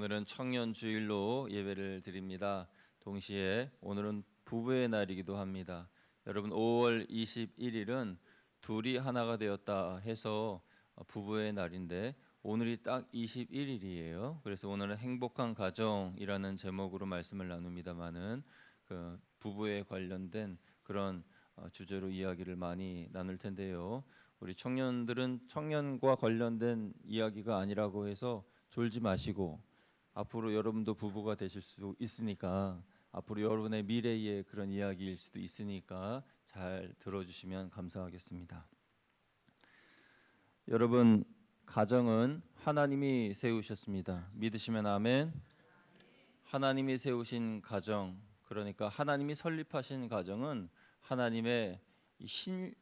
오늘은 청년 주일로 예배를 드립니다. 동시에 오늘은 부부의 날이기도 합니다. 여러분 5월 21일은 둘이 하나가 되었다 해서 부부의 날인데 오늘이 딱 21일이에요. 그래서 오늘은 행복한 가정이라는 제목으로 말씀을 나눕니다만은 그 부부에 관련된 그런 주제로 이야기를 많이 나눌 텐데요. 우리 청년들은 청년과 관련된 이야기가 아니라고 해서 졸지 마시고 앞으로 여러분도 부부가 되실 수 있으니까 앞으로 여러분의 미래의 그런 이야기일 수도 있으니까 잘 들어주시면 감사하겠습니다. 여러분, 가정은 하나님이 세우셨습니다. 믿으시면 아멘. 하나님이 세우신 가정, 그러니까 하나님이 설립하신 가정은 하나님의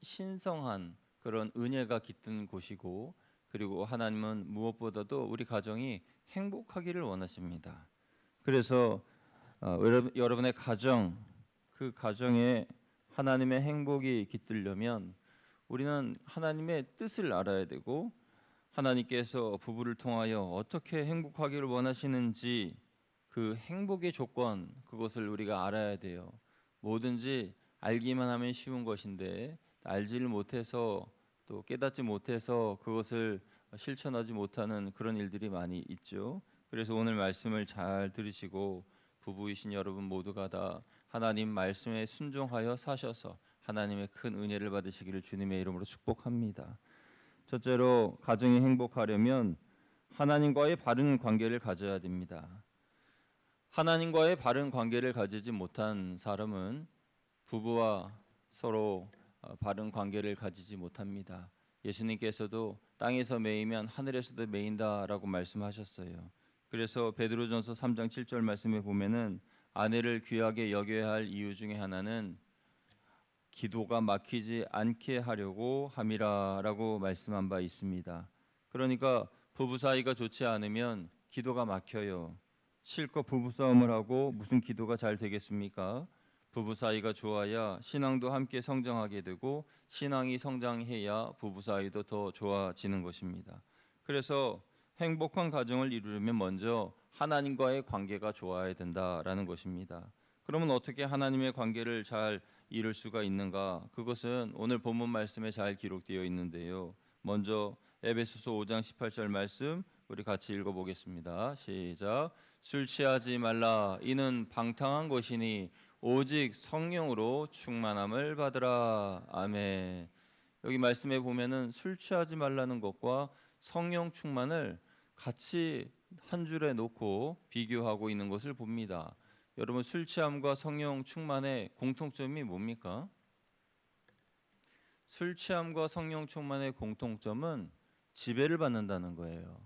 신성한 그런 은혜가 깃든 곳이고, 그리고 하나님은 무엇보다도 우리 가정이 행복하기를 원하십니다. 그래서 여러분의 가정, 그 가정에 하나님의 행복이 깃들려면 우리는 하나님의 뜻을 알아야 되고, 하나님께서 부부를 통하여 어떻게 행복하기를 원하시는지 그 행복의 조건, 그것을 우리가 알아야 돼요. 뭐든지 알기만 하면 쉬운 것인데 알지를 못해서 또 깨닫지 못해서 그것을 실천하지 못하는 그런 일들이 많이 있죠. 그래서 오늘 말씀을 잘 들으시고 부부이신 여러분 모두가 다 하나님 말씀에 순종하여 사셔서 하나님의 큰 은혜를 받으시기를 주님의 이름으로 축복합니다. 첫째로, 가정이 행복하려면 하나님과의 바른 관계를 가져야 됩니다. 하나님과의 바른 관계를 가지지 못한 사람은 부부와 서로 바른 관계를 가지지 못합니다. 예수님께서도 땅에서 매이면 하늘에서도 매인다라고 말씀하셨어요. 그래서 베드로전서 3장 7절 말씀에 보면은 아내를 귀하게 여겨야 할 이유 중에 하나는 기도가 막히지 않게 하려고 함이라라고 말씀한 바 있습니다. 그러니까 부부 사이가 좋지 않으면 기도가 막혀요. 실컷 부부 싸움을 하고 무슨 기도가 잘 되겠습니까? 부부 사이가 좋아야 신앙도 함께 성장하게 되고 신앙이 성장해야 부부 사이도 더 좋아지는 것입니다. 그래서 행복한 가정을 이루려면 먼저 하나님과의 관계가 좋아야 된다라는 것입니다. 그러면 어떻게 하나님의 관계를 잘 이룰 수가 있는가? 그것은 오늘 본문 말씀에 잘 기록되어 있는데요. 먼저 에베소서 5장 18절 말씀 우리 같이 읽어보겠습니다. 시작. 술 취하지 말라. 이는 방탕한 것이니 오직 성령으로 충만함을 받으라. 아멘. 여기 말씀에 보면은 술 취하지 말라는 것과 성령 충만을 같이 한 줄에 놓고 비교하고 있는 것을 봅니다. 여러분, 술 취함과 성령 충만의 공통점이 뭡니까? 술 취함과 성령 충만의 공통점은 지배를 받는다는 거예요.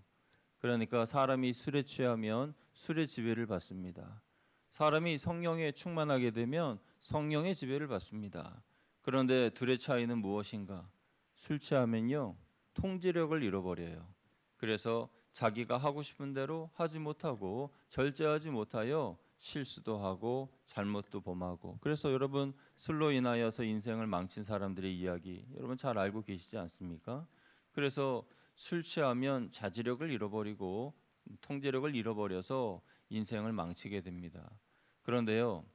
그러니까 사람이 술에 취하면 술의 지배를 받습니다. 사람이 성령에 충만하게 되면 성령의 지배를 받습니다. 그런데 둘의 차이는 무엇인가? 술 취하면요, 통제력을 잃어버려요. 그래서 자기가 하고 싶은 대로 하지 못하고 절제하지 못하여 실수도 하고 잘못도 범하고, 그래서 여러분 술로 인하여서 인생을 망친 사람들의 이야기 여러분 잘 알고 계시지 않습니까? 그래서 술 취하면 자제력을 잃어버리고 통제력을 잃어버려서 인생을 망치게 됩니다. 그런데요,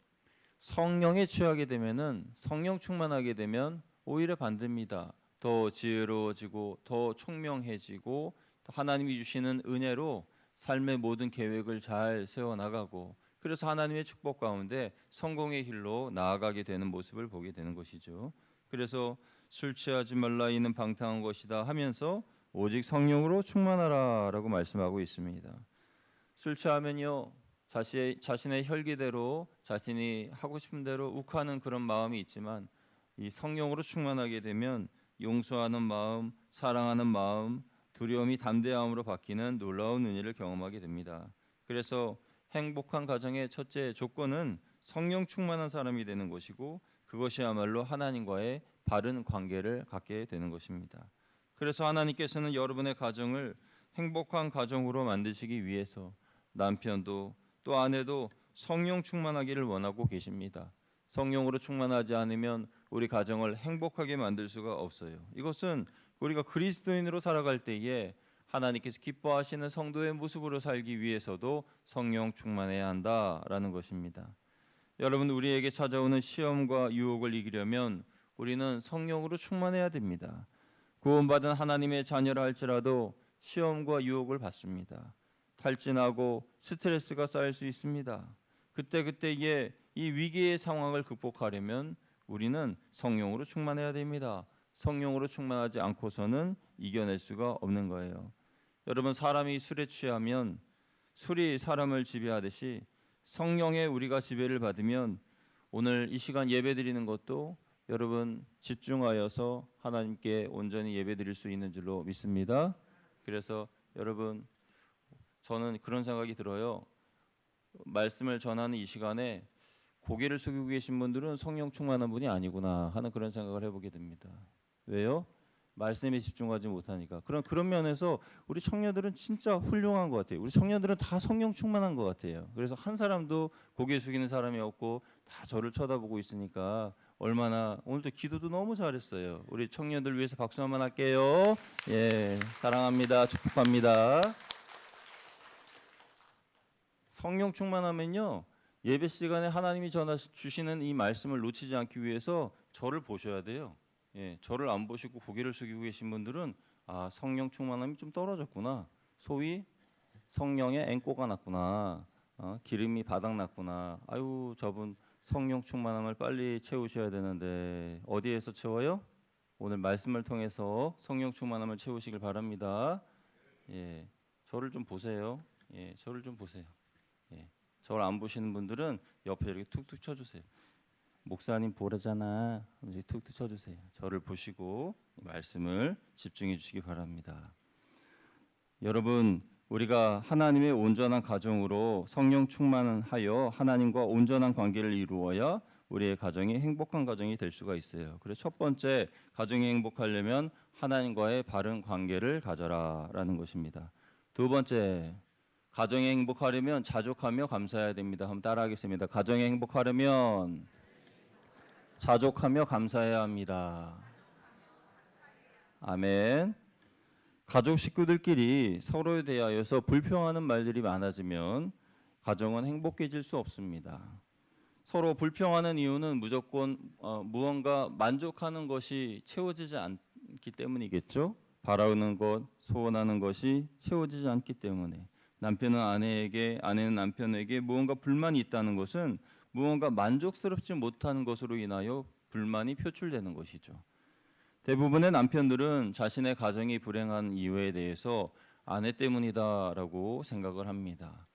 성령에 취하게 되면은, 성령 충만하게 되면 오히려 반대입니다. 더 지혜로워지고 더 총명해지고 또 하나님이 주시는 은혜로 삶의 모든 계획을 잘 세워나가고, 그래서 하나님의 축복 가운데 성공의 길로 나아가게 되는 모습을 보게 되는 것이죠. 그래서 술 취하지 말라 이는 방탕한 것이다 하면서 오직 성령으로 충만하라라고 말씀하고 있습니다. 술 취하면요, 자신의 혈기대로 자신이 하고 싶은 대로 욱하는 그런 마음이 있지만 이 성령으로 충만하게 되면 용서하는 마음, 사랑하는 마음, 두려움이 담대함으로 바뀌는 놀라운 은혜를 경험하게 됩니다. 그래서 행복한 가정의 첫째 조건은 성령 충만한 사람이 되는 것이고, 그것이야말로 하나님과의 바른 관계를 갖게 되는 것입니다. 그래서 하나님께서는 여러분의 가정을 행복한 가정으로 만드시기 위해서 남편도 또 아내도 성령 충만하기를 원하고 계십니다. 성령으로 충만하지 않으면 우리 가정을 행복하게 만들 수가 없어요. 이것은 우리가 그리스도인으로 살아갈 때에 하나님께서 기뻐하시는 성도의 모습으로 살기 위해서도 성령 충만해야 한다라는 것입니다. 여러분, 우리에게 찾아오는 시험과 유혹을 이기려면 우리는 성령으로 충만해야 됩니다. 구원받은 하나님의 자녀라 할지라도 시험과 유혹을 받습니다. 탈진하고 스트레스가 쌓일 수 있습니다. 그때그때의 이 위기의 상황을 극복하려면 우리는 성령으로 충만해야 됩니다. 성령으로 충만하지 않고서는 이겨낼 수가 없는 거예요. 여러분, 사람이 술에 취하면 술이 사람을 지배하듯이 성령에 우리가 지배를 받으면 오늘 이 시간 예배드리는 것도 여러분 집중하여서 하나님께 온전히 예배드릴 수 있는 줄로 믿습니다. 그래서 여러분, 저는 그런 생각이 들어요. 말씀을 전하는 이 시간에 고개를 숙이고 계신 분들은 성령 충만한 분이 아니구나 하는 그런 생각을 해보게 됩니다. 왜요? 말씀에 집중하지 못하니까. 그런 면에서 우리 청년들은 진짜 훌륭한 것 같아요. 우리 청년들은 다 성령 충만한 것 같아요. 그래서 한 사람도 고개 숙이는 사람이 없고 다 저를 쳐다보고 있으니까 얼마나, 오늘도 기도도 너무 잘했어요. 우리 청년들 위해서 박수 한번 할게요. 예, 사랑합니다. 축복합니다. 성령 충만하면요, 예배 시간에 하나님이 주시는 이 말씀을 놓치지 않기 위해서 저를 보셔야 돼요. 예, 저를 안 보시고 고개를 숙이고 계신 분들은 성령 충만함이 좀 떨어졌구나. 소위 성령의 앵꼬가 났구나. 기름이 바닥났구나. 아유, 저분 성령 충만함을 빨리 채우셔야 되는데 어디에서 채워요? 오늘 말씀을 통해서 성령 충만함을 채우시길 바랍니다. 예, 저를 좀 보세요. 예, 저를 좀 보세요. 예, 저를 안 보시는 분들은 옆에 이렇게 툭툭 쳐주세요. 목사님 보라잖아. 이제 툭툭 쳐주세요. 저를 보시고 말씀을 집중해 주시기 바랍니다. 여러분, 우리가 하나님의 온전한 가정으로 성령 충만하여 하나님과 온전한 관계를 이루어야 우리의 가정이 행복한 가정이 될 수가 있어요. 그래서 첫 번째, 가정이 행복하려면 하나님과의 바른 관계를 가져라라는 것입니다. 두 번째, 가정이 행복하려면 자족하며 감사해야 됩니다. 한번 따라하겠습니다. 가정이 행복하려면 자족하며 감사해야 합니다. 아멘. 가족 식구들끼리 서로에 대하여서 불평하는 말들이 많아지면 가정은 행복해질 수 없습니다. 서로 불평하는 이유는 무조건 무언가 만족하는 것이 채워지지 않기 때문이겠죠. 바라는 것, 소원하는 것이 채워지지 않기 때문에 남편은 아내에게, 아내는 남편에게 무언가 불만이 있다는 것은 무언가 만족스럽지 못한 것으로 인하여 불만이 표출되는 것이죠. 대부분의 남편들은 자신의 가정이 불행한 이유에 대해서 아내 때문이다라고 생각을 합니다.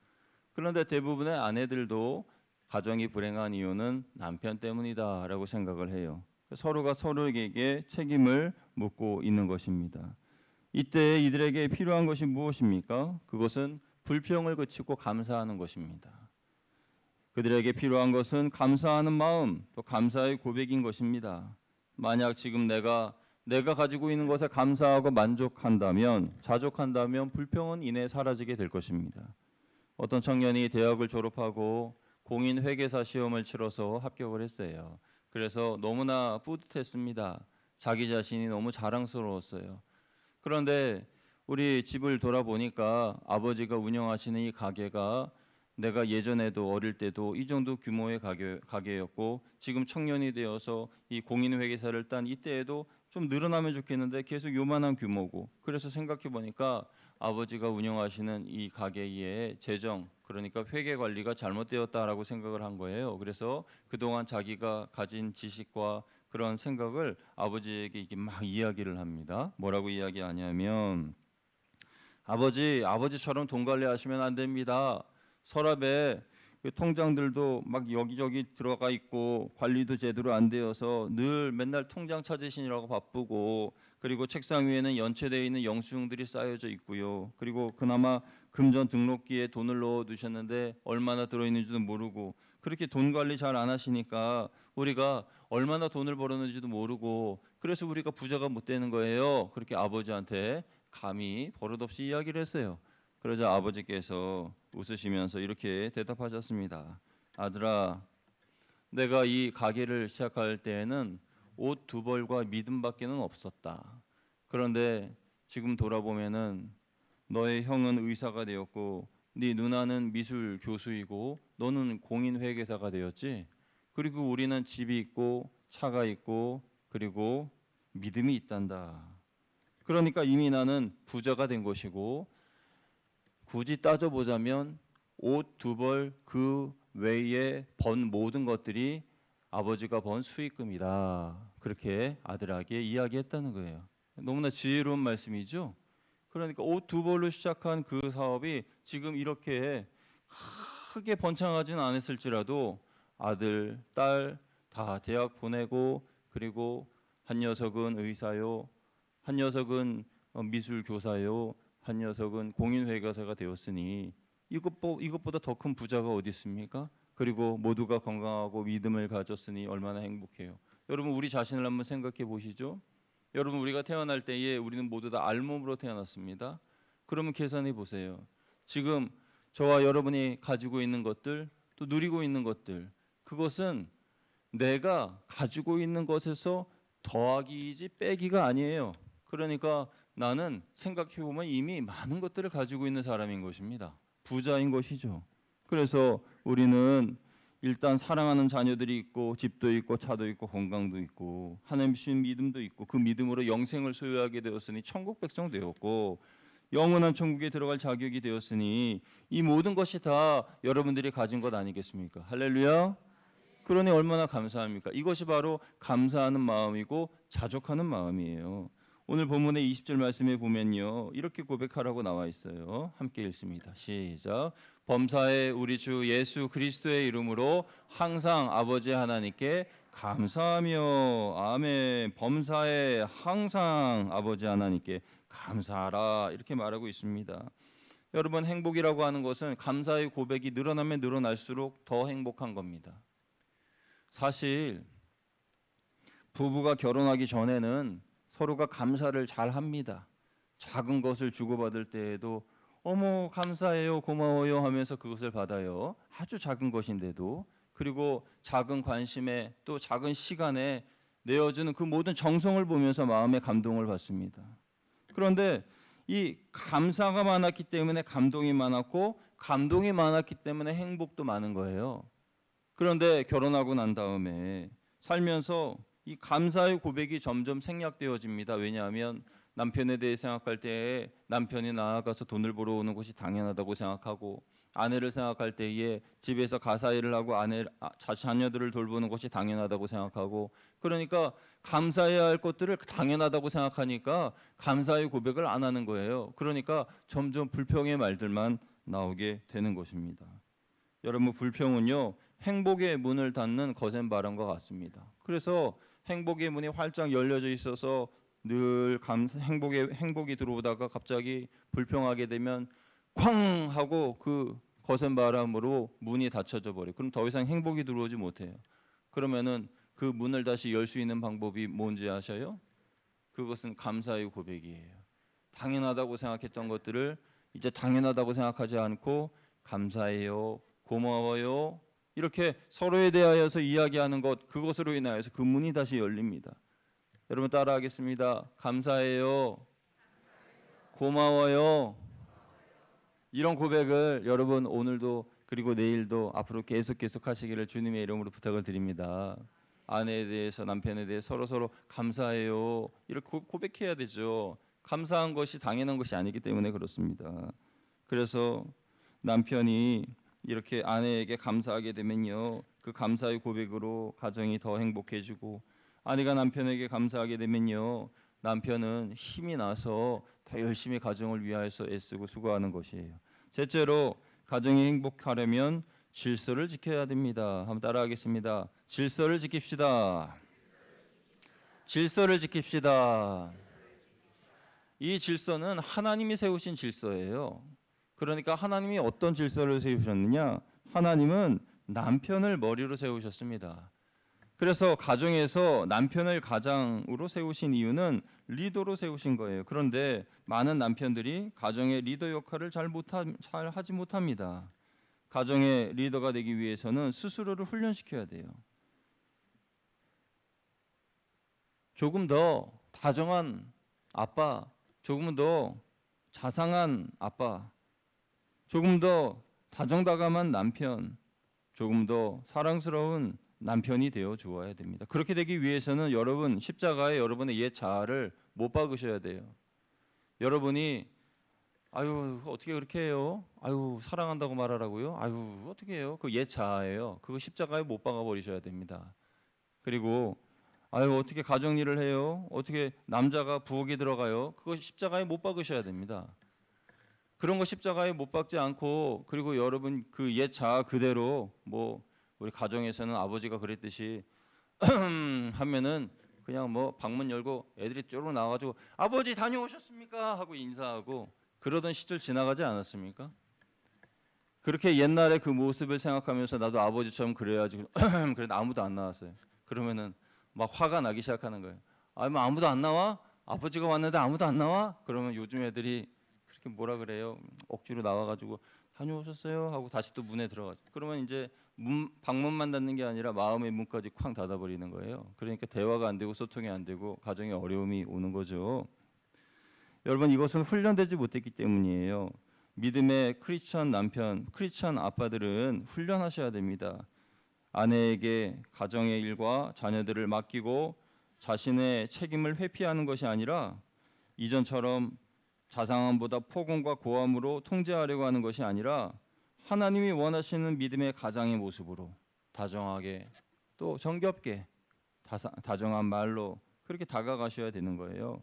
그런데 대부분의 아내들도 가정이 불행한 이유는 남편 때문이다라고 생각을 해요. 서로가 서로에게 책임을 묻고 있는 것입니다. 이때 이들에게 필요한 것이 무엇입니까? 그것은 불평을 그치고 감사하는 것입니다. 그들에게 필요한 것은 감사하는 마음, 또 감사의 고백인 것입니다. 만약 지금 내가 가지고 있는 것에 감사하고 만족한다면, 자족한다면 불평은 이내 사라지게 될 것입니다. 어떤 청년이 대학을 졸업하고 공인회계사 시험을 치러서 합격을 했어요. 그래서 너무나 뿌듯했습니다. 자기 자신이 너무 자랑스러웠어요. 그런데 우리 집을 돌아보니까 아버지가 운영하시는 이 가게가 내가 예전에도 어릴 때도 이 정도 규모의 가게였고 지금 청년이 되어서 이 공인회계사를 딴 이때에도 좀 늘어나면 좋겠는데 계속 요만한 규모고, 그래서 생각해 보니까 아버지가 운영하시는 이 가게의 재정, 그러니까 회계 관리가 잘못되었다라고 생각을 한 거예요. 그래서 그동안 자기가 가진 지식과 그런 생각을 아버지에게 이게 막 이야기를 합니다. 뭐라고 이야기하냐면, 아버지처럼 돈 관리하시면 안 됩니다. 서랍에 그 통장들도 막 여기저기 들어가 있고 관리도 제대로 안 되어서 늘 맨날 통장 찾으시느라고 바쁘고, 그리고 책상 위에는 연체되어 있는 영수증들이 쌓여져 있고요. 그리고 그나마 금전 등록기에 돈을 넣어 두셨는데 얼마나 들어있는지도 모르고, 그렇게 돈 관리 잘 안 하시니까 우리가 얼마나 돈을 벌었는지도 모르고, 그래서 우리가 부자가 못 되는 거예요. 그렇게 아버지한테 감히 버릇없이 이야기를 했어요. 그러자 아버지께서 웃으시면서 이렇게 대답하셨습니다. 아들아, 내가 이 가게를 시작할 때에는 옷 두 벌과 믿음밖에는 없었다. 그런데 지금 돌아보면은 너의 형은 의사가 되었고 네 누나는 미술 교수이고 너는 공인 회계사가 되었지. 그리고 우리는 집이 있고 차가 있고 그리고 믿음이 있단다. 그러니까 이미 나는 부자가 된 것이고 굳이 따져보자면 옷 두 벌 그 외에 번 모든 것들이 아버지가 번 수익금이다. 그렇게 아들에게 이야기했다는 거예요. 너무나 지혜로운 말씀이죠. 그러니까 옷 두 벌로 시작한 그 사업이 지금 이렇게 크게 번창하지는 않았을지라도 아들, 딸 다 대학 보내고 그리고 한 녀석은 의사요, 한 녀석은 미술 교사요, 한 녀석은 공인회계사가 되었으니 이것보다 더 큰 부자가 어디 있습니까? 그리고 모두가 건강하고 믿음을 가졌으니 얼마나 행복해요. 여러분 우리 자신을 한번 생각해 보시죠. 여러분 우리가 태어날 때에 우리는 모두 다 알몸으로 태어났습니다. 그러면 계산해 보세요. 지금 저와 여러분이 가지고 있는 것들 또 누리고 있는 것들 그것은 내가 가지고 있는 것에서 더하기이지 빼기가 아니에요. 그러니까 나는 생각해 보면 이미 많은 것들을 가지고 있는 사람인 것입니다. 부자인 것이죠. 그래서 우리는 일단 사랑하는 자녀들이 있고 집도 있고 차도 있고 건강도 있고 하나님 주신 믿음도 있고 그 믿음으로 영생을 소유하게 되었으니 천국 백성 되었고 영원한 천국에 들어갈 자격이 되었으니 이 모든 것이 다 여러분들이 가진 것 아니겠습니까? 할렐루야. 그러니 얼마나 감사합니까? 이것이 바로 감사하는 마음이고 자족하는 마음이에요. 오늘 본문의 20절 말씀에 보면요. 이렇게 고백하라고 나와 있어요. 함께 읽습니다. 시작. 범사에 우리 주 예수 그리스도의 이름으로 항상 아버지 하나님께 감사하며 아멘. 범사에 항상 아버지 하나님께 감사하라 이렇게 말하고 있습니다. 여러분 행복이라고 하는 것은 감사의 고백이 늘어나면 늘어날수록 더 행복한 겁니다. 사실 부부가 결혼하기 전에는 서로가 감사를 잘 합니다. 작은 것을 주고받을 때에도 어머 감사해요 고마워요 하면서 그것을 받아요. 아주 작은 것인데도 그리고 작은 관심에 또 작은 시간에 내어주는 그 모든 정성을 보면서 마음의 감동을 받습니다. 그런데 이 감사가 많았기 때문에 감동이 많았고 감동이 많았기 때문에 행복도 많은 거예요. 그런데 결혼하고 난 다음에 살면서 이 감사의 고백이 점점 생략되어집니다. 왜냐하면 남편에 대해 생각할 때에 남편이 나아가서 돈을 벌어오는 것이 당연하다고 생각하고 아내를 생각할 때에 집에서 가사일을 하고 자녀들을 돌보는 것이 당연하다고 생각하고 그러니까 감사해야 할 것들을 당연하다고 생각하니까 감사의 고백을 안 하는 거예요. 그러니까 점점 불평의 말들만 나오게 되는 것입니다. 여러분 불평은요 행복의 문을 닫는 거센 바람과 같습니다. 그래서 행복의 문이 활짝 열려져 있어서 늘 행복이 들어오다가 갑자기 불평하게 되면 쾅 하고 그 거센 바람으로 문이 닫혀져 버려요. 그럼 더 이상 행복이 들어오지 못해요. 그러면은 그 문을 다시 열 수 있는 방법이 뭔지 아셔요? 그것은 감사의 고백이에요. 당연하다고 생각했던 것들을 이제 당연하다고 생각하지 않고 감사해요, 고마워요 이렇게 서로에 대하여서 이야기하는 것 그것으로 인하여서 그 문이 다시 열립니다. 여러분 따라하겠습니다. 감사해요, 고마워요. 이런 고백을 여러분 오늘도 그리고 내일도 앞으로 계속 하시기를 주님의 이름으로 부탁을 드립니다. 아내에 대해서 남편에 대해서 서로 감사해요 이렇게 고백해야 되죠. 감사한 것이 당연한 것이 아니기 때문에 그렇습니다. 그래서 남편이 이렇게 아내에게 감사하게 되면요 그 감사의 고백으로 가정이 더 행복해지고 아내가 남편에게 감사하게 되면요 남편은 힘이 나서 더 열심히 가정을 위하여서 애쓰고 수고하는 것이에요. 셋째로 가정이 행복하려면 질서를 지켜야 됩니다. 한번 따라하겠습니다. 질서를 지킵시다. 질서를 지킵시다. 이 질서는 하나님이 세우신 질서예요. 그러니까 하나님이 어떤 질서를 세우셨느냐? 하나님은 남편을 머리로 세우셨습니다. 그래서 가정에서 남편을 가장으로 세우신 이유는 리더로 세우신 거예요. 그런데 많은 남편들이 가정의 리더 역할을 잘 하지 못합니다. 가정의 리더가 되기 위해서는 스스로를 훈련시켜야 돼요. 조금 더 다정한 아빠, 조금 더 자상한 아빠, 조금 더 다정다감한 남편, 조금 더 사랑스러운 남편이 되어 주어야 됩니다. 그렇게 되기 위해서는 여러분 십자가에 여러분의 옛 자아를 못 박으셔야 돼요. 여러분이 아유 어떻게 그렇게 해요? 아유 사랑한다고 말하라고요? 아유 어떻게 해요? 그 옛 자아예요. 그거 십자가에 못 박아 버리셔야 됩니다. 그리고 아유 어떻게 가정 일을 해요? 어떻게 남자가 부엌에 들어가요? 그거 십자가에 못 박으셔야 됩니다. 그런 거 십자가에 못 박지 않고 그리고 여러분 그 옛 자아 그대로 뭐 우리 가정에서는 아버지가 그랬듯이 하면은 그냥 뭐 방문 열고 애들이 쪼르르 나와가지고 아버지 다녀오셨습니까? 하고 인사하고 그러던 시절 지나가지 않았습니까? 그렇게 옛날에 그 모습을 생각하면서 나도 아버지처럼 그래야지 그래도 아무도 안 나왔어요. 그러면은 막 화가 나기 시작하는 거예요. 아, 뭐 아무도 안 나와? 아버지가 왔는데 아무도 안 나와? 그러면 요즘 애들이 그렇게 뭐라 그래요? 억지로 나와가지고 다녀오셨어요? 하고 다시 또 문에 들어가죠. 그러면 이제 방문만 닫는 게 아니라 마음의 문까지 쾅 닫아버리는 거예요. 그러니까 대화가 안 되고 소통이 안 되고 가정에 어려움이 오는 거죠. 여러분 이것은 훈련되지 못했기 때문이에요. 믿음의 크리스천 남편, 크리스천 아빠들은 훈련하셔야 됩니다. 아내에게 가정의 일과 자녀들을 맡기고 자신의 책임을 회피하는 것이 아니라 이전처럼 자상함보다 포공과 고함으로 통제하려고 하는 것이 아니라 하나님이 원하시는 믿음의 가장의 모습으로 다정하게 또 정겹게 다정한 말로 그렇게 다가가셔야 되는 거예요.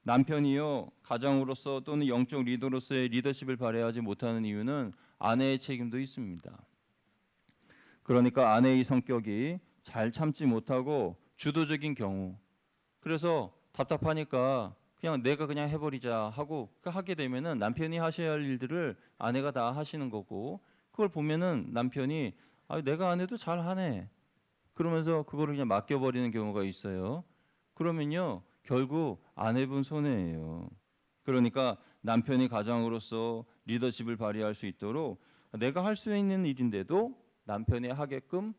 남편이요 가장으로서 또는 영적 리더로서의 리더십을 발휘하지 못하는 이유는 아내의 책임도 있습니다. 그러니까 아내의 성격이 잘 참지 못하고 주도적인 경우, 그래서 답답하니까 그냥 내가 그냥 해버리자 하고 하게 되면은 남편이 하셔야 할 일들을 아내가 다 하시는 거고, 그걸 보면은 남편이 아 내가 안 해도 잘 하네 그러면서 그거를 그냥 맡겨버리는 경우가 있어요. 그러면요 결국 아내분 손해예요. 그러니까 남편이 가장으로서 리더십을 발휘할 수 있도록 내가 할 수 있는 일인데도 남편이 하게끔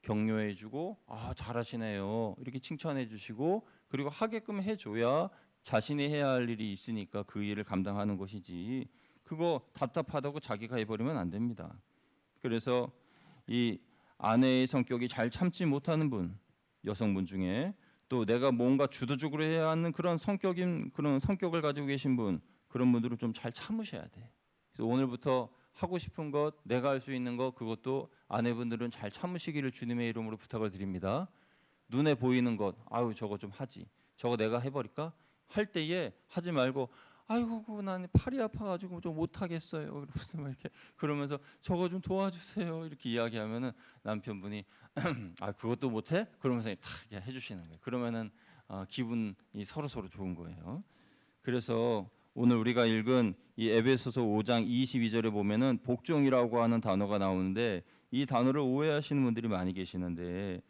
격려해주고 아 잘하시네요 이렇게 칭찬해주시고 그리고 하게끔 해줘야 자신이 해야 할 일이 있으니까 그 일을 감당하는 것이지, 그거 답답하다고 자기가 해버리면 안 됩니다. 그래서 이 아내의 성격이 잘 참지 못하는 분, 여성분 중에 또 내가 뭔가 주도적으로 해야 하는 그런 성격을 가지고 계신 분, 그런 분들은 좀 잘 참으셔야 돼. 그래서 오늘부터 하고 싶은 것, 내가 할 수 있는 것, 그것도 아내분들은 잘 참으시기를 주님의 이름으로 부탁을 드립니다. 눈에 보이는 것, 아유 저거 좀 하지, 저거 내가 해버릴까? 할 때에 하지 말고 아이고 난 팔이 아파가지고 좀 못하겠어요. 그러면서 막 이렇게 그러면서 저거 좀 도와주세요 이렇게 이야기하면은 남편분이 아 그것도 못해? 그러면서 탁 해주시는 거예요. 그러면은 기분이 서로 좋은 거예요. 그래서 오늘 우리가 읽은 이 에베소서 5장 22절에 보면은 복종이라고 하는 단어가 나오는데 이 단어를 오해하시는 분들이 많이 계시는데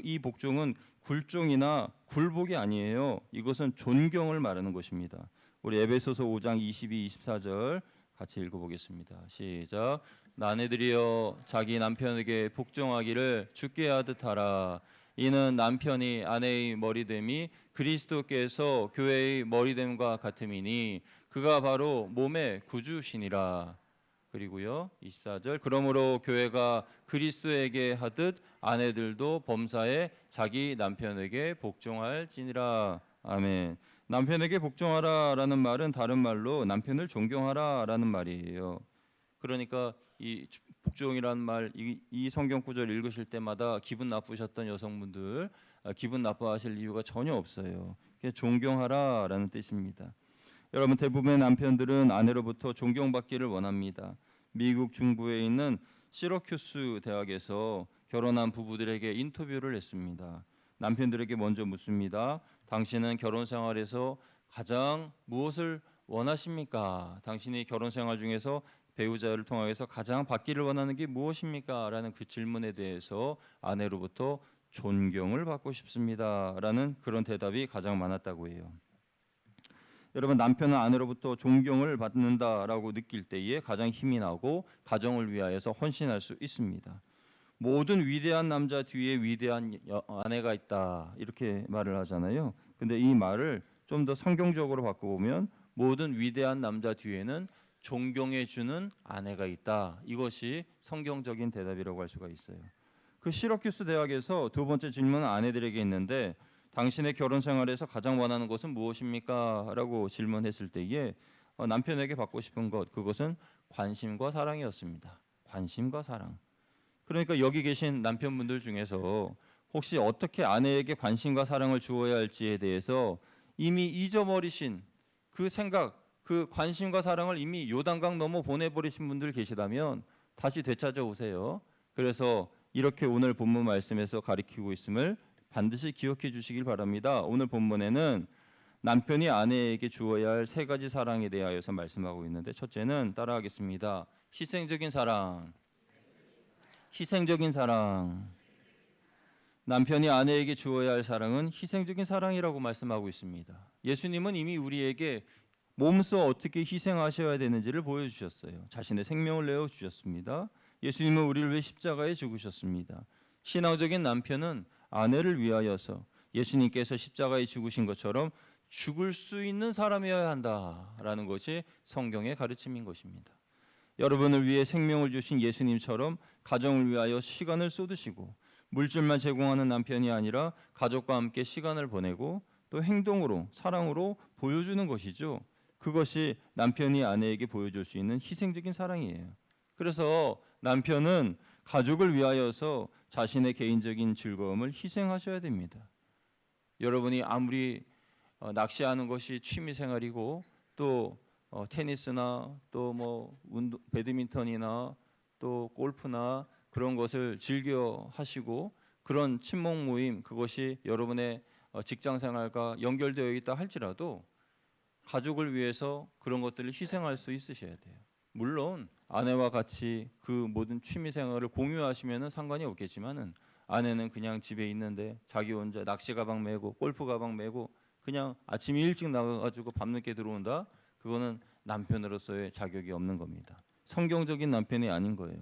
이 복종은 굴종이나 굴복이 아니에요. 이것은 존경을 말하는 것입니다. 우리 에베소서 5장 22, 24절 같이 읽어보겠습니다. 시작. 아내들이여 자기 남편에게 복종하기를 주께 하듯 하라. 이는 남편이 아내의 머리됨이 그리스도께서 교회의 머리됨과 같음이니 그가 바로 몸의 구주시니라. 그리고요 24절 그러므로 교회가 그리스도에게 하듯 아내들도 범사에 자기 남편에게 복종할지니라. 아멘. 남편에게 복종하라라는 말은 다른 말로 남편을 존경하라라는 말이에요. 그러니까 이 복종이라는 말, 이 성경 구절 읽으실 때마다 기분 나쁘셨던 여성분들 기분 나빠하실 이유가 전혀 없어요. 존경하라라는 뜻입니다. 여러분 대부분의 남편들은 아내로부터 존경받기를 원합니다. 미국 중부에 있는 시러큐스 대학에서 결혼한 부부들에게 인터뷰를 했습니다. 남편들에게 먼저 묻습니다. 당신은 결혼 생활에서 가장 무엇을 원하십니까? 당신이 결혼 생활 중에서 배우자를 통해서 가장 받기를 원하는 게 무엇입니까? 라는 그 질문에 대해서 아내로부터 존경을 받고 싶습니다. 라는 그런 대답이 가장 많았다고 해요. 여러분 남편은 아내로부터 존경을 받는다라고 느낄 때에 가장 힘이 나고 가정을 위하여서 헌신할 수 있습니다. 모든 위대한 남자 뒤에 위대한 아내가 있다 이렇게 말을 하잖아요. 근데 이 말을 좀 더 성경적으로 바꿔보면 모든 위대한 남자 뒤에는 존경해주는 아내가 있다. 이것이 성경적인 대답이라고 할 수가 있어요. 그 시러큐스 대학에서 두 번째 질문은 아내들에게 있는데 당신의 결혼 생활에서 가장 원하는 것은 무엇입니까? 라고 질문했을 때에 남편에게 받고 싶은 것, 그것은 관심과 사랑이었습니다. 관심과 사랑. 그러니까 여기 계신 남편분들 중에서 혹시 어떻게 아내에게 관심과 사랑을 주어야 할지에 대해서 이미 잊어버리신 그 생각, 그 관심과 사랑을 이미 요단강 넘어 보내버리신 분들 계시다면 다시 되찾아오세요. 그래서 이렇게 오늘 본문 말씀에서 가리키고 있음을 반드시 기억해 주시길 바랍니다. 오늘 본문에는 남편이 아내에게 주어야 할 세 가지 사랑에 대하여서 말씀하고 있는데, 첫째는 따라하겠습니다. 희생적인 사랑. 희생적인 사랑. 남편이 아내에게 주어야 할 사랑은 희생적인 사랑이라고 말씀하고 있습니다. 예수님은 이미 우리에게 몸소 어떻게 희생하셔야 되는지를 보여주셨어요. 자신의 생명을 내어주셨습니다. 예수님은 우리를 위해 십자가에 죽으셨습니다. 신앙적인 남편은 아내를 위하여서 예수님께서 십자가에 죽으신 것처럼 죽을 수 있는 사람이어야 한다라는 것이 성경의 가르침인 것입니다. 여러분을 위해 생명을 주신 예수님처럼 가정을 위하여 시간을 쏟으시고 물질만 제공하는 남편이 아니라 가족과 함께 시간을 보내고 또 행동으로, 사랑으로 보여주는 것이죠. 그것이 남편이 아내에게 보여줄 수 있는 희생적인 사랑이에요. 그래서 남편은 가족을 위하여서 자신의 개인적인 즐거움을 희생하셔야 됩니다. 여러분이 아무리 낚시하는 것이 취미 생활이고 또 테니스나 또 뭐 배드민턴이나 또 골프나 그런 것을 즐겨 하시고 그런 친목 모임, 그것이 여러분의 직장 생활과 연결되어 있다 할지라도 가족을 위해서 그런 것들을 희생할 수 있으셔야 돼요. 물론 아내와 같이 그 모든 취미 생활을 공유하시면은 상관이 없겠지만은 아내는 그냥 집에 있는데 자기 혼자 낚시 가방 메고 골프 가방 메고 그냥 아침 일찍 나가가지고 밤늦게 들어온다. 그거는 남편으로서의 자격이 없는 겁니다. 성경적인 남편이 아닌 거예요.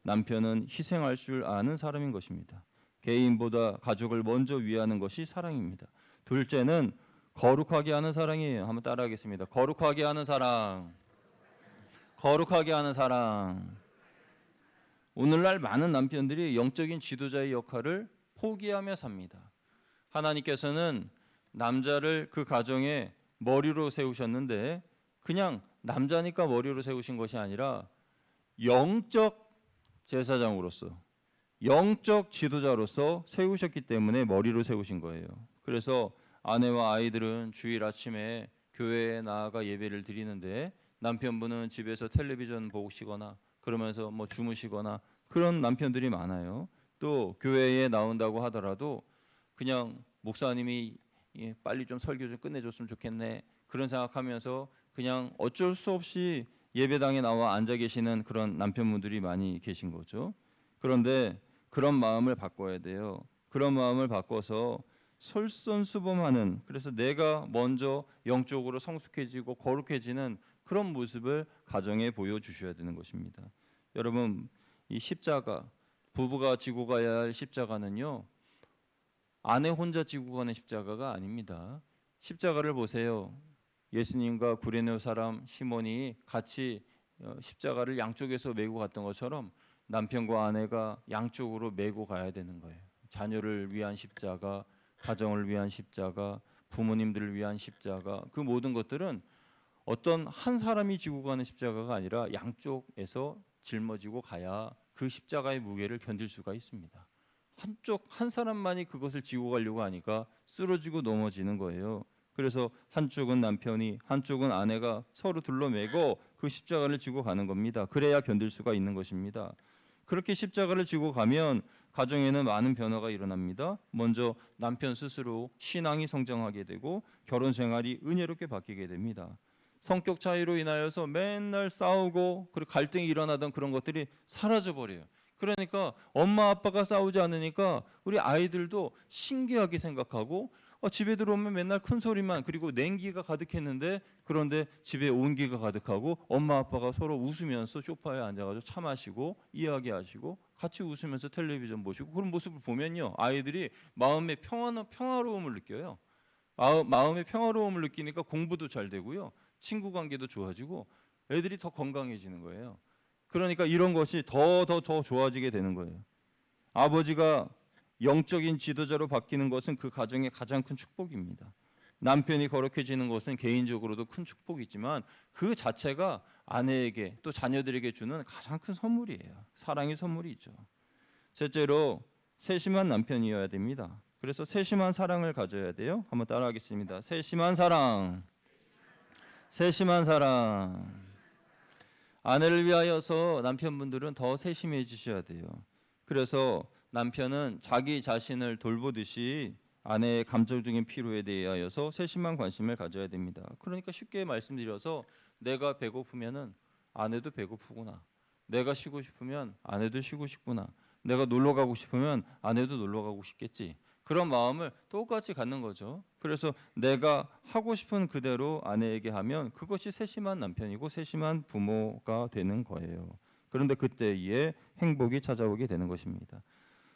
남편은 희생할 줄 아는 사람인 것입니다. 개인보다 가족을 먼저 위하는 것이 사랑입니다. 둘째는 거룩하게 하는 사랑이에요. 한번 따라하겠습니다. 거룩하게 하는 사랑. 거룩하게 하는 사랑. 오늘날 많은 남편들이 영적인 지도자의 역할을 포기하며 삽니다. 하나님께서는 남자를 그 가정의 머리로 세우셨는데 그냥 남자니까 머리로 세우신 것이 아니라 영적 제사장으로서, 영적 지도자로서 세우셨기 때문에 머리로 세우신 거예요. 그래서 아내와 아이들은 주일 아침에 교회에 나아가 예배를 드리는데 남편분은 집에서 텔레비전 보시거나 그러면서 뭐 주무시거나 그런 남편들이 많아요. 또 교회에 나온다고 하더라도 그냥 목사님이 빨리 좀 설교 좀 끝내줬으면 좋겠네, 그런 생각하면서 그냥 어쩔 수 없이 예배당에 나와 앉아 계시는 그런 남편분들이 많이 계신 거죠. 그런데 그런 마음을 바꿔야 돼요. 그런 마음을 바꿔서 솔선수범하는, 그래서 내가 먼저 영적으로 성숙해지고 거룩해지는 그런 모습을 가정에 보여주셔야 되는 것입니다. 여러분, 이 십자가, 부부가 지고 가야 할 십자가는요, 아내 혼자 지고 가는 십자가가 아닙니다. 십자가를 보세요. 예수님과 구레네 사람 시몬이 같이 십자가를 양쪽에서 메고 갔던 것처럼 남편과 아내가 양쪽으로 메고 가야 되는 거예요. 자녀를 위한 십자가, 가정을 위한 십자가, 부모님들을 위한 십자가, 그 모든 것들은 어떤 한 사람이 지고 가는 십자가가 아니라 양쪽에서 짊어지고 가야 그 십자가의 무게를 견딜 수가 있습니다. 한쪽 한 사람만이 그것을 지고 가려고 하니까 쓰러지고 넘어지는 거예요. 그래서 한쪽은 남편이, 한쪽은 아내가 서로 둘러매고 그 십자가를 지고 가는 겁니다. 그래야 견딜 수가 있는 것입니다. 그렇게 십자가를 지고 가면 가정에는 많은 변화가 일어납니다. 먼저 남편 스스로 신앙이 성장하게 되고 결혼 생활이 은혜롭게 바뀌게 됩니다. 성격 차이로 인하여서 맨날 싸우고 그리고 갈등이 일어나던 그런 것들이 사라져 버려요. 그러니까 엄마 아빠가 싸우지 않으니까 우리 아이들도 신기하게 생각하고 집에 들어오면 맨날 큰 소리만, 그리고 냉기가 가득했는데 그런데 집에 온기가 가득하고 엄마 아빠가 서로 웃으면서 소파에 앉아가지고 차 마시고 이야기하시고 같이 웃으면서 텔레비전 보시고 그런 모습을 보면요, 아이들이 마음의 평화로움을 느껴요. 마음의 평화로움을 느끼니까 공부도 잘 되고요, 친구 관계도 좋아지고 애들이 더 건강해지는 거예요. 그러니까 이런 것이 더 좋아지게 되는 거예요. 아버지가 영적인 지도자로 바뀌는 것은 그 가정의 가장 큰 축복입니다. 남편이 거룩해지는 것은 개인적으로도 큰 축복이지만 그 자체가 아내에게 또 자녀들에게 주는 가장 큰 선물이에요. 사랑의 선물이죠. 셋째로 세심한 남편이어야 됩니다. 그래서 세심한 사랑을 가져야 돼요. 한번 따라하겠습니다. 세심한 사랑. 세심한 사랑. 아내를 위하여서 남편분들은 더 세심해지셔야 돼요. 그래서 남편은 자기 자신을 돌보듯이 아내의 감정적인 필요에 대하여서 세심한 관심을 가져야 됩니다. 그러니까 쉽게 말씀드려서 내가 배고프면은 아내도 배고프구나. 내가 쉬고 싶으면 아내도 쉬고 싶구나. 내가 놀러 가고 싶으면 아내도 놀러 가고 싶겠지. 그런 마음을 똑같이 갖는 거죠. 그래서 내가 하고 싶은 그대로 아내에게 하면 그것이 세심한 남편이고 세심한 부모가 되는 거예요. 그런데 그때에 행복이 찾아오게 되는 것입니다.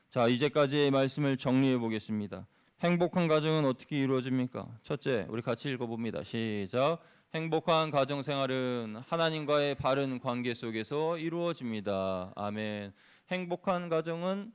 자, 이제까지의 말씀을 정리해 보겠습니다. 행복한 가정은 어떻게 이루어집니까? 첫째, 우리 같이 읽어봅니다. 시작. 행복한 가정 생활은 하나님과의 바른 관계 속에서 이루어집니다. 아멘. 행복한 가정은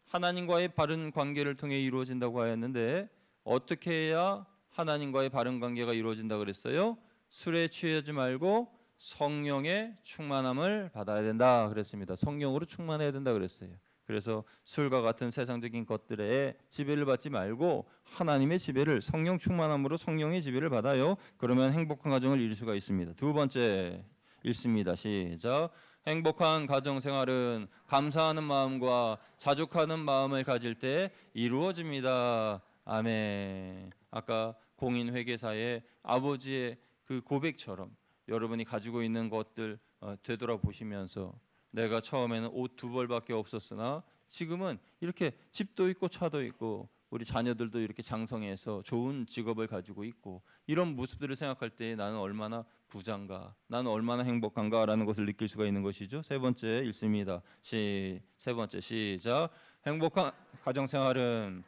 하나님과의 바른 관계를 통해 이루어진다고 하였는데 어떻게 해야 하나님과의 바른 관계가 이루어진다 그랬어요? 술에 취하지 말고 성령의 충만함을 받아야 된다 그랬습니다. 성령으로 충만해야 된다 그랬어요. 그래서 술과 같은 세상적인 것들에 지배를 받지 말고 하나님의 지배를, 성령 충만함으로 성령의 지배를 받아요. 그러면 행복한 가정을 이룰 수가 있습니다. 두 번째 읽습니다. 시작. 행복한 가정 생활은 감사하는 마음과 자족하는 마음을 가질 때 이루어집니다. 아멘. 아까 공인 회계사의 아버지의 그 고백처럼 여러분이 가지고 있는 것들 되돌아보시면서 내가 처음에는 옷 두 벌밖에 없었으나 지금은 이렇게 집도 있고 차도 있고 우리 자녀들도 이렇게 장성해서 좋은 직업을 가지고 있고 이런 모습들을 생각할 때 나는 얼마나 부자인가, 나는 얼마나 행복한가라는 것을 느낄 수가 있는 것이죠. 세 번째 읽습니다. 세 번째 시작. 행복한 가정 생활은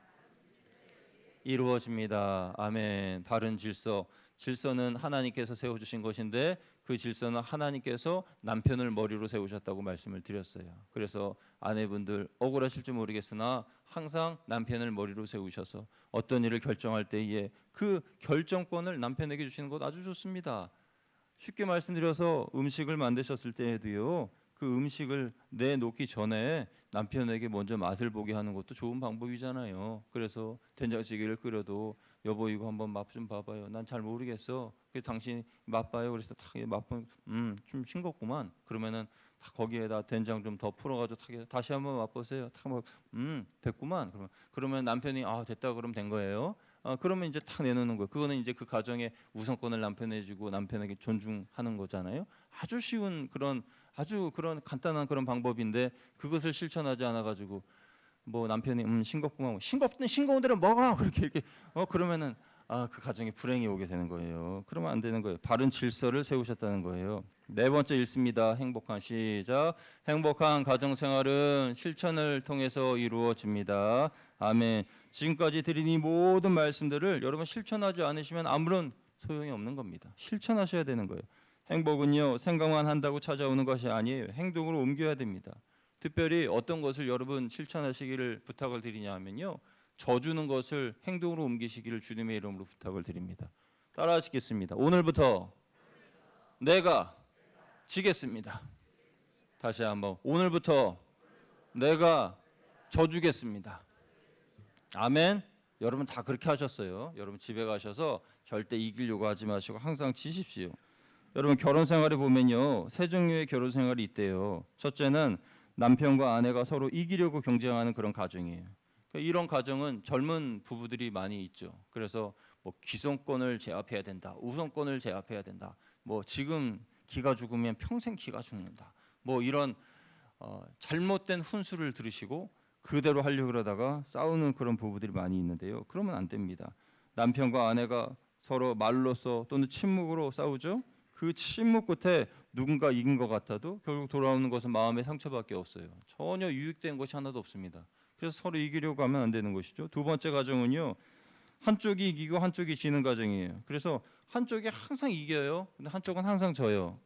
이루어집니다. 아멘. 바른 질서. 질서는 하나님께서 세워주신 것인데 그 질서는 하나님께서 남편을 머리로 세우셨다고 말씀을 드렸어요. 그래서 아내분들 억울하실지 모르겠으나 항상 남편을 머리로 세우셔서 어떤 일을 결정할 때에 그 결정권을 남편에게 주시는 것 아주 좋습니다. 쉽게 말씀드려서 음식을 만드셨을 때에도요. 그 음식을 내놓기 전에 남편에게 먼저 맛을 보게 하는 것도 좋은 방법이잖아요. 그래서 된장찌개를 끓여도 여보 이거 한번 맛 좀 봐봐요. 난 잘 모르겠어. 그래서 당신이 맛봐요. 그래서 탁 맛보면 좀 싱겁구만. 그러면은 다 거기에다 된장 좀 더 풀어가지고 다시 한번 맛보세요. 탁 됐구만. 그러면 남편이 됐다 그러면 된 거예요. 그러면 이제 탁 내놓는 거예요. 그거는 이제 그 가정의 우선권을 남편에 주고 남편에게 존중하는 거잖아요. 아주 쉬운 아주 그런 간단한 그런 방법인데 그것을 실천하지 않아 가지고 뭐 남편이 싱겁구만 싱거운 대로 먹어 그렇게 이렇게 그러면은 그 가정에 불행이 오게 되는 거예요. 그러면 안 되는 거예요. 바른 질서를 세우셨다는 거예요. 네 번째 읽습니다. 시작. 행복한 가정 생활은 실천을 통해서 이루어집니다. 아멘. 지금까지 드린 이 모든 말씀들을 여러분 실천하지 않으시면 아무런 소용이 없는 겁니다. 실천하셔야 되는 거예요. 행복은요 생각만 한다고 찾아오는 것이 아니에요. 행동으로 옮겨야 됩니다. 특별히 어떤 것을 여러분 실천하시기를 부탁을 드리냐 하면요 져주는 것을 행동으로 옮기시기를 주님의 이름으로 부탁을 드립니다. 따라하시겠습니다. 오늘부터 내가 지겠습니다. 다시 한번 오늘부터 내가 져주겠습니다. 아멘. 여러분 다 그렇게 하셨어요. 여러분 집에 가셔서 절대 이기려고 하지 마시고 항상 지십시오. 여러분 결혼 생활에 보면요 세 종류의 결혼 생활이 있대요. 첫째는 남편과 아내가 서로 이기려고 경쟁하는 그런 가정이에요. 그러니까 이런 가정은 젊은 부부들이 많이 있죠. 그래서 뭐 기성권을 제압해야 된다, 우선권을 제압해야 된다. 뭐 지금 기가 죽으면 평생 기가 죽는다. 뭐 이런 잘못된 훈수를 들으시고 그대로 하려고 그러다가 싸우는 그런 부부들이 많이 있는데요. 그러면 안 됩니다. 남편과 아내가 서로 말로써 또는 침묵으로 싸우죠. 그 침묵 끝에 누군가 이긴 것 같아도 결국 돌아오는 것은 마음의 상처밖에 없어요. 전혀 유익된 것이 하나도 없습니다. 그래서 서로 이기려고 하면 안 되는 것이죠. 두 번째 가정은요. 한쪽이 이기고 한쪽이 지는 가정이에요. 그래서 한쪽이 항상 이겨요. 근데 한쪽은 항상 져요.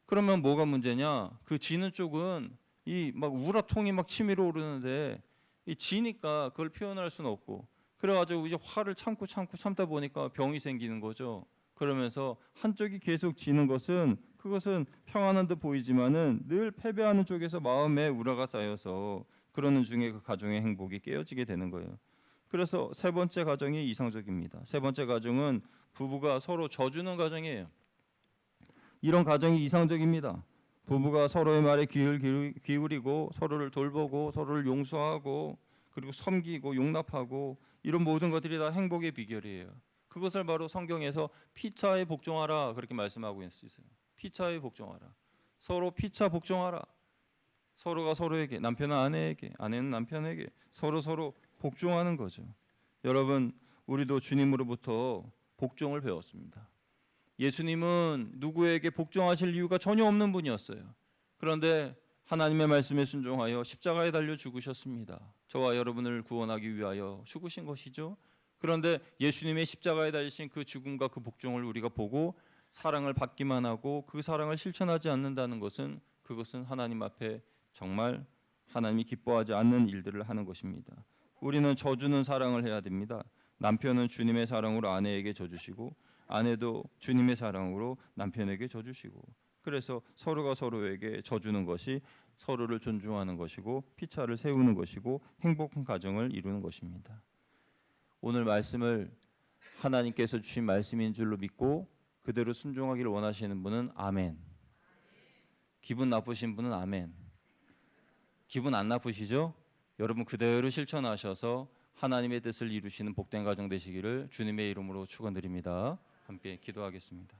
그러면 뭐가 문제냐? 그 지는 쪽은 이 막 우라통이 막 치밀어 오르는데 이 지니까 그걸 표현할 수는 없고, 그래가지고 이제 화를 참다 보니까 병이 생기는 거죠. 그러면서 한쪽이 계속 지는 것은, 그것은 평안한 듯 보이지만은 늘 패배하는 쪽에서 마음에 우라가 쌓여서 그러는 중에 그 가정의 행복이 깨어지게 되는 거예요. 그래서 세 번째 가정이 이상적입니다. 세 번째 가정은 부부가 서로 져주는 가정이에요. 이런 가정이 이상적입니다. 부부가 서로의 말에 귀를 기울이고 서로를 돌보고 서로를 용서하고 그리고 섬기고 용납하고, 이런 모든 것들이 다 행복의 비결이에요. 그것을 바로 성경에서 피차에 복종하라 그렇게 말씀하고 있어요. 피차에 복종하라. 서로 피차 복종하라. 서로가 서로에게, 남편은 아내에게, 아내는 남편에게 서로 복종하는 거죠. 여러분, 우리도 주님으로부터 복종을 배웠습니다. 예수님은 누구에게 복종하실 이유가 전혀 없는 분이었어요. 그런데 하나님의 말씀에 순종하여 십자가에 달려 죽으셨습니다. 저와 여러분을 구원하기 위하여 죽으신 것이죠. 그런데 예수님의 십자가에 달리신 그 죽음과 그 복종을 우리가 보고 사랑을 받기만 하고 그 사랑을 실천하지 않는다는 것은, 그것은 하나님 앞에 정말 하나님이 기뻐하지 않는 일들을 하는 것입니다. 우리는 져주는 사랑을 해야 됩니다. 남편은 주님의 사랑으로 아내에게 져주시고, 아내도 주님의 사랑으로 남편에게 져주시고, 그래서 서로가 서로에게 져주는 것이 서로를 존중하는 것이고 피차를 세우는 것이고 행복한 가정을 이루는 것입니다. 오늘 말씀을 하나님께서 주신 말씀인 줄로 믿고 그대로 순종하기를 원하시는 분은 아멘. 기분 나쁘신 분은 아멘. 기분 안 나쁘시죠? 여러분 그대로 실천하셔서 하나님의 뜻을 이루시는 복된 가정 되시기를 주님의 이름으로 축원드립니다. 함께 기도하겠습니다.